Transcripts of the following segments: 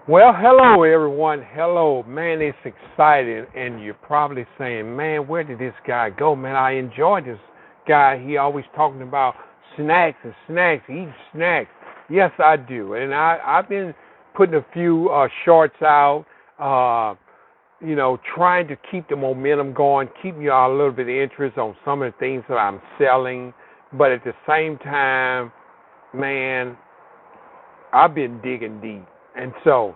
Well, hello everyone. Hello, man. It's exciting, and you're probably saying, "Man, where did this guy go?" Man, I enjoy this guy. He always talking about snacks and snacks. He eats snacks. Yes, I do, and I've been putting a few shorts out. Uh, trying to keep the momentum going, keep you all a little bit of interest on some of the things that I'm selling, but at the same time, man, I've been digging deep, and so.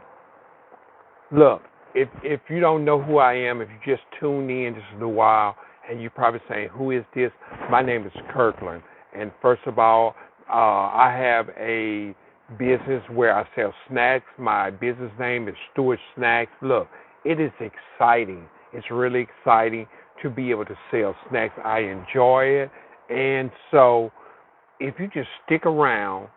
Look, if you don't know who I am, if you just tuned in just a little while, and you're probably saying, "Who is this?" My name is Kirkland, and first of all, I have a business where I sell snacks. My business name is Stewart Snacks. Look, it is exciting. It's really exciting to be able to sell snacks. I enjoy it, and so if you just stick around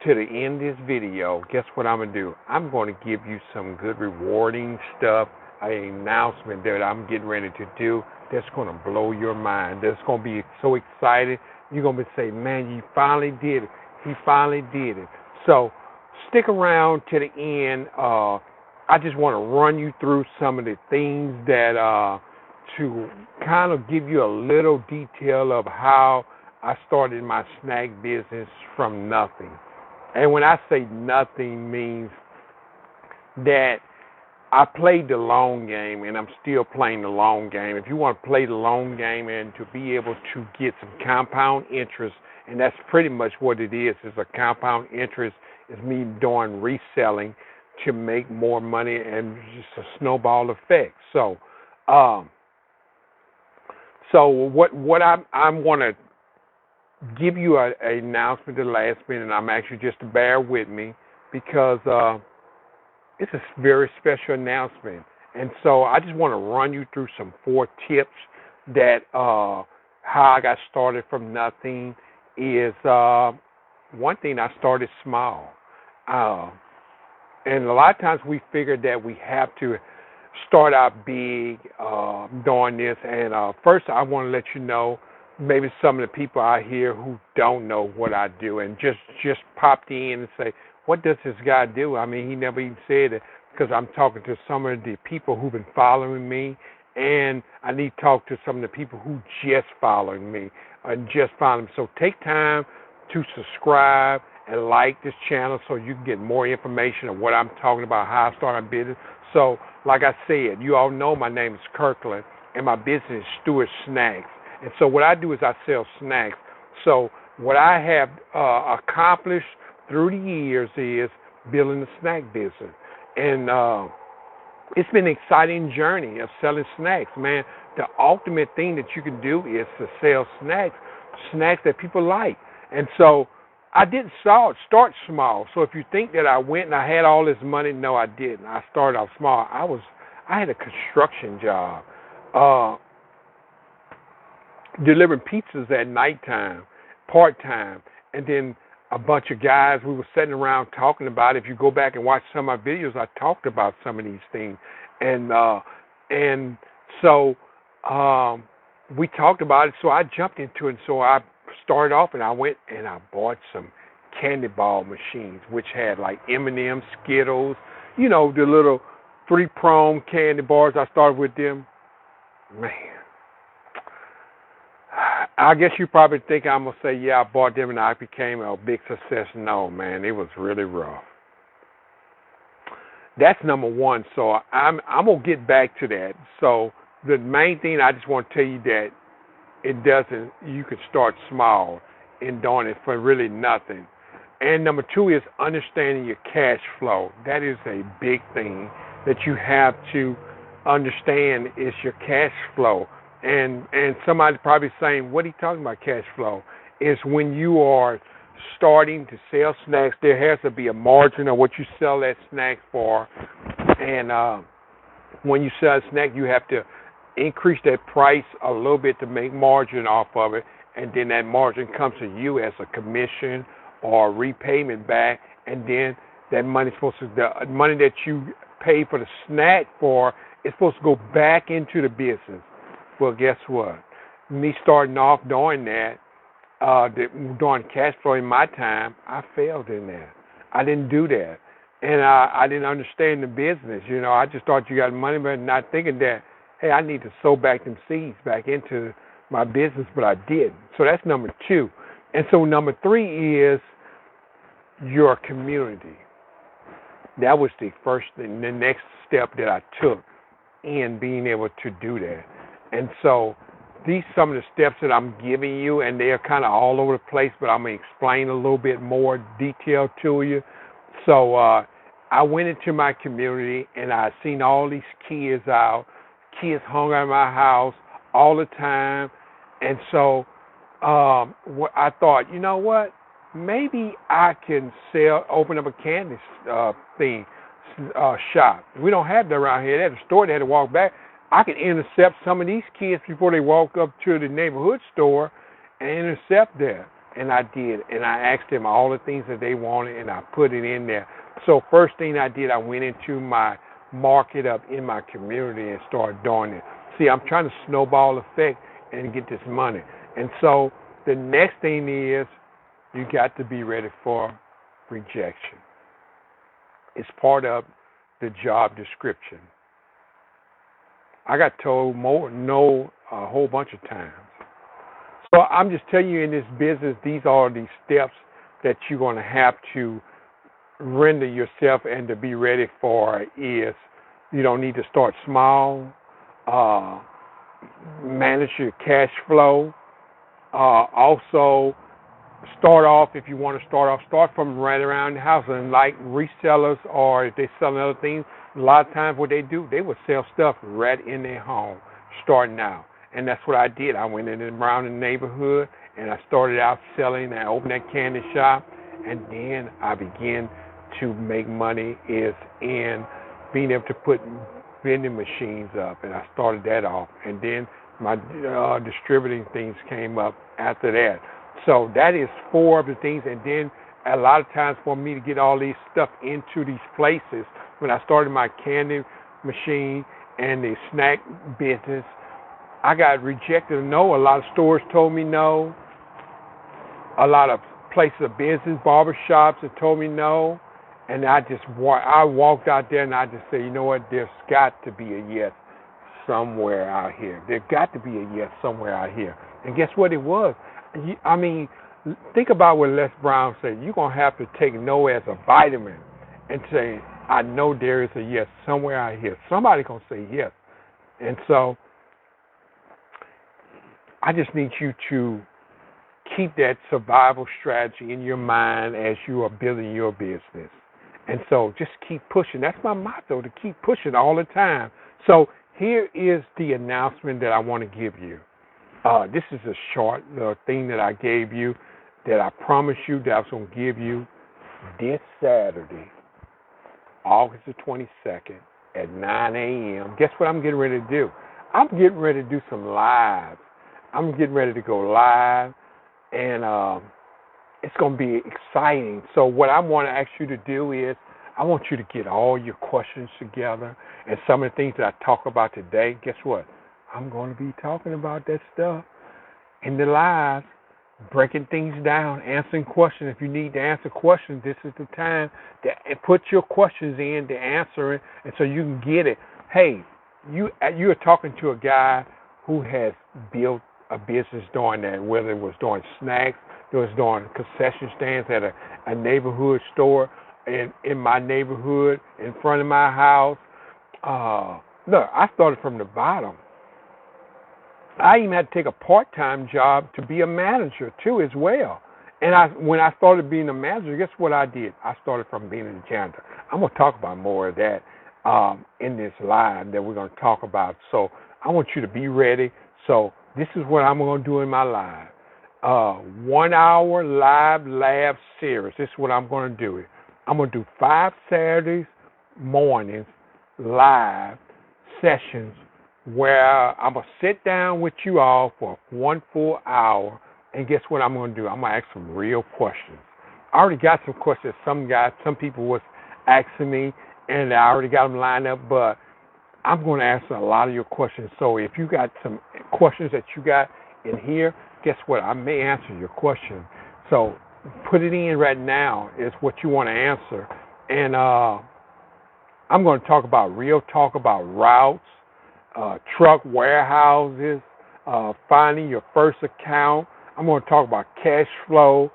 to the end of this video, guess what I'm going to do? I'm going to give you some good rewarding stuff, an announcement that I'm getting ready to do that's going to blow your mind. That's going to be so excited. You're going to be saying, "Man, you finally did it. He finally did it." So stick around to the end. I just want to run you through some of the things that to kind of give you a little detail of how I started my snack business from nothing. And when I say nothing, means that I played the long game and I'm still playing the long game. If you want to play the long game and to be able to get some compound interest, and that's pretty much what it is a compound interest, is me doing reselling to make more money and just a snowball effect. So what I'm want to give you an announcement at the last minute, and I'm actually just to bear with me because it's a very special announcement. And so I just want to run you through some 4 tips that how I got started from nothing is one thing, I started small. And a lot of times we figure that we have to start out big doing this. And first I want to let you know, maybe some of the people out here who don't know what I do and just popped in and say, "What does this guy do?" I mean, he never even said it, because I'm talking to some of the people who've been following me, and I need to talk to some of the people who just following me and just following me. So take time to subscribe and like this channel so you can get more information of what I'm talking about, how I started my business. So, like I said, you all know my name is Kirkland, and my business is Stewart Snacks. And so what I do is I sell snacks. So what I have accomplished through the years is building a snack business. And it's been an exciting journey of selling snacks, man. The ultimate thing that you can do is to sell snacks that people like. And so I didn't start small. So if you think that I went and I had all this money, no, I didn't. I started off small. I had a construction job. Delivering pizzas at nighttime, part-time, and then a bunch of guys, we were sitting around talking about it. If you go back and watch some of my videos, I talked about some of these things. And so we talked about it, so I jumped into it. So I started off and I went and I bought some candy ball machines, which had like M&M, Skittles, the little 3-prong candy bars. I started with them. Man, I guess you probably think I'm going to say, "Yeah, I bought them and I became a big success." No, man, it was really rough. That's number one. So I'm going to get back to that. So the main thing I just want to tell you that you can start small in doing it for really nothing. And number 2 is understanding your cash flow. That is a big thing that you have to understand, is your cash flow. And somebody probably saying, "What are you talking about, cash flow?" Is when you are starting to sell snacks, there has to be a margin of what you sell that snack for. And when you sell a snack, you have to increase that price a little bit to make margin off of it. And then that margin comes to you as a commission or repayment back. And then that money the money that you pay for the snack for is supposed to go back into the business. Well, guess what? Me starting off doing that, doing cash flow in my time, I failed in that. I didn't do that. And I didn't understand the business. I just thought you got money, but not thinking that, hey, I need to sow back them seeds back into my business, but I didn't. So that's number 2. And so number 3 is your community. That was the first thing, the next step that I took in being able to do that. And so these some of the steps that I'm giving you, and they're kind of all over the place, but I'm going to explain a little bit more detail to you. So I went into my community, and I seen all these kids hung out of my house all the time. And so I thought, you know what? Maybe I can open up a candy shop. We don't have that around here. They had a store. They had to walk back. I can intercept some of these kids before they walk up to the neighborhood store and intercept there. And I did. And I asked them all the things that they wanted, and I put it in there. So first thing I did, I went into my market up in my community and started doing it. See, I'm trying to snowball effect and get this money. And so the next thing is you got to be ready for rejection. It's part of the job description. I got told no a whole bunch of times. So I'm just telling you, in this business, these are the steps that you're going to have to render yourself and to be ready for. Is you don't need to start small, manage your cash flow, also start off, if you want to start from right around the house. And like resellers, or if they sell other things, a lot of times what they do, they would sell stuff right in their home, starting out. And that's what I did. I went in and around the neighborhood, and I started out selling. I opened that candy shop, and then I began to make money is in being able to put vending machines up, and I started that off. And then my distributing things came up after that. So that is 4 of the things. And then a lot of times for me to get all these stuff into these places, when I started my candy machine and the snack business, I got rejected. No, a lot of stores told me no. A lot of places of business, barbershops that told me no. And I walked out there and I just said, you know what, there's got to be a yes somewhere out here. There's got to be a yes somewhere out here. And guess what it was? I mean, think about what Les Brown said. You're going to have to take no as a vitamin and say, I know there is a yes somewhere out here. Somebody's going to say yes. And so I just need you to keep that survival strategy in your mind as you are building your business. And so just keep pushing. That's my motto, to keep pushing all the time. So here is the announcement that I want to give you. This is a short thing that I gave you, that I promised you that I was going to give you this Saturday, August the 22nd at 9 a.m. Guess what I'm getting ready to do? I'm getting ready to do some live. I'm getting ready to go live, and it's going to be exciting. So what I want to ask you to do is, I want you to get all your questions together, and some of the things that I talk about today, guess what? I'm going to be talking about that stuff in the live, breaking things down, answering questions. If you need to answer questions, this is the time to put your questions in to answer it, and so you can get it. Hey, you're talking to a guy who has built a business doing that, whether it was doing snacks, it was doing concession stands at a neighborhood store in my neighborhood, in front of my house. Look, I started from the bottom. I even had to take a part-time job to be a manager too as well. And when I started being a manager, guess what I did? I started from being a janitor. I'm going to talk about more of that in this live that we're going to talk about. So I want you to be ready. So this is what I'm going to do in my live. 1 hour live lab series. This is what I'm going to do. I'm going to do 5 Saturdays mornings live sessions where I'm going to sit down with you all for 1 full hour. And guess what I'm going to do? I'm going to ask some real questions. I already got some questions. Some people was asking me, and I already got them lined up, but I'm going to answer a lot of your questions. So if you got some questions that you got in here, guess what? I may answer your question. So put it in right now is what you want to answer, And I'm going to talk about real talk about routes, truck warehouses, finding your first account. I'm going to talk about cash flow,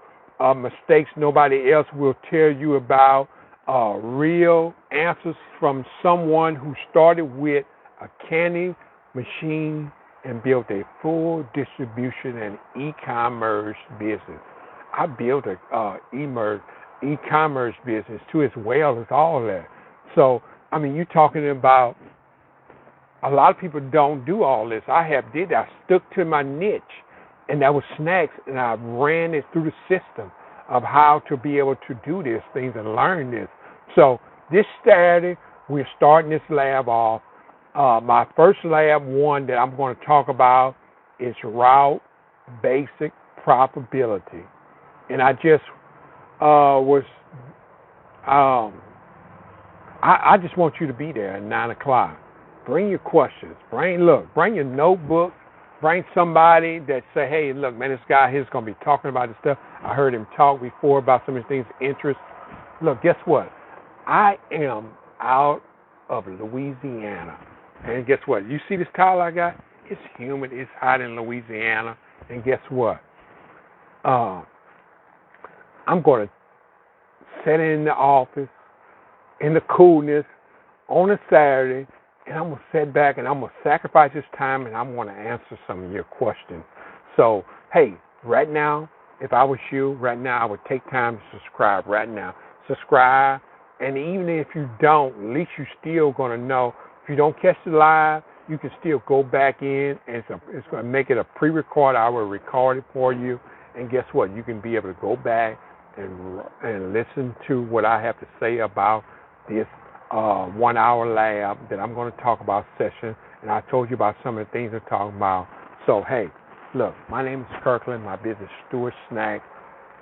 mistakes nobody else will tell you about, real answers from someone who started with a candy machine and built a full distribution and e-commerce business. I built a e-commerce business too, as well as all of that. So, I mean, you're talking about a lot of people don't do all this. I stuck to my niche, and that was snacks, and I ran it through the system of how to be able to do these things and learn this. So this Saturday, we're starting this lab off. My first lab one that I'm going to talk about is route basic probability. And I just I just want you to be there at 9 o'clock. Bring your questions. Bring your notebook. Bring somebody that say, hey, look, man, this guy here's going to be talking about this stuff. I heard him talk before about some of these things, interest. Look, guess what? I am out of Louisiana. And guess what? You see this towel I got? It's humid. It's hot in Louisiana. And guess what? I'm going to sit in the office in the coolness on a Saturday, and I'm going to sit back and I'm going to sacrifice this time and I'm going to answer some of your questions. So, hey, right now, if I was you, right now, I would take time to subscribe right now. Subscribe, and even if you don't, at least you're still going to know. If you don't catch the live, you can still go back in, and it's going to make it a pre-record. I will record it for you, and guess what? You can be able to go back and listen to what I have to say about this 1 hour lab that I'm going to talk about session, and I told you about some of the things I'm talking about. So, hey, look, my name is Kirkland. My business is Stewart Snacks,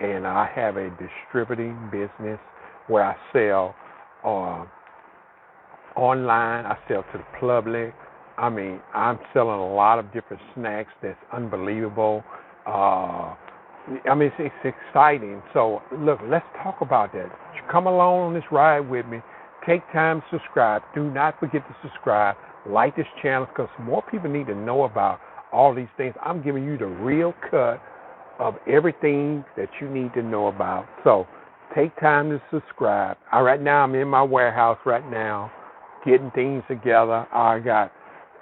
and I have a distributing business where I sell online. I sell to the public. I mean, I'm selling a lot of different snacks that's unbelievable. I mean, it's exciting. So, look, let's talk about that. Come along on this ride with me. Take time to subscribe. Do not forget to subscribe. Like this channel, because more people need to know about all these things. I'm giving you the real cut of everything that you need to know about. So take time to subscribe. Right now, I'm in my warehouse right now, getting things together. I got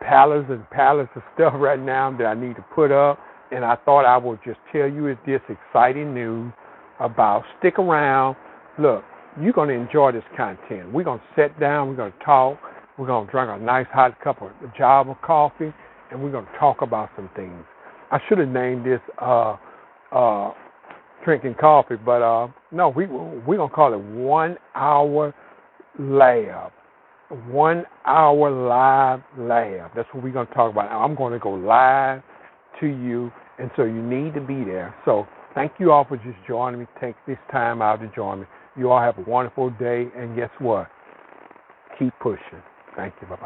pallets and pallets of stuff right now that I need to put up. And I thought I would just tell you this exciting news about. Stick around. Look, you're going to enjoy this content. We're going to sit down. We're going to talk. We're going to drink a nice hot cup of Java coffee, and we're going to talk about some things. I should have named this drinking coffee, but no, we're going to call it 1 hour lab. 1 hour live lab. That's what we're going to talk about. I'm going to go live to you, and so you need to be there. So thank you all for just joining me. Take this time out to join me. You all have a wonderful day, and guess what? Keep pushing. Thank you. Bye-bye.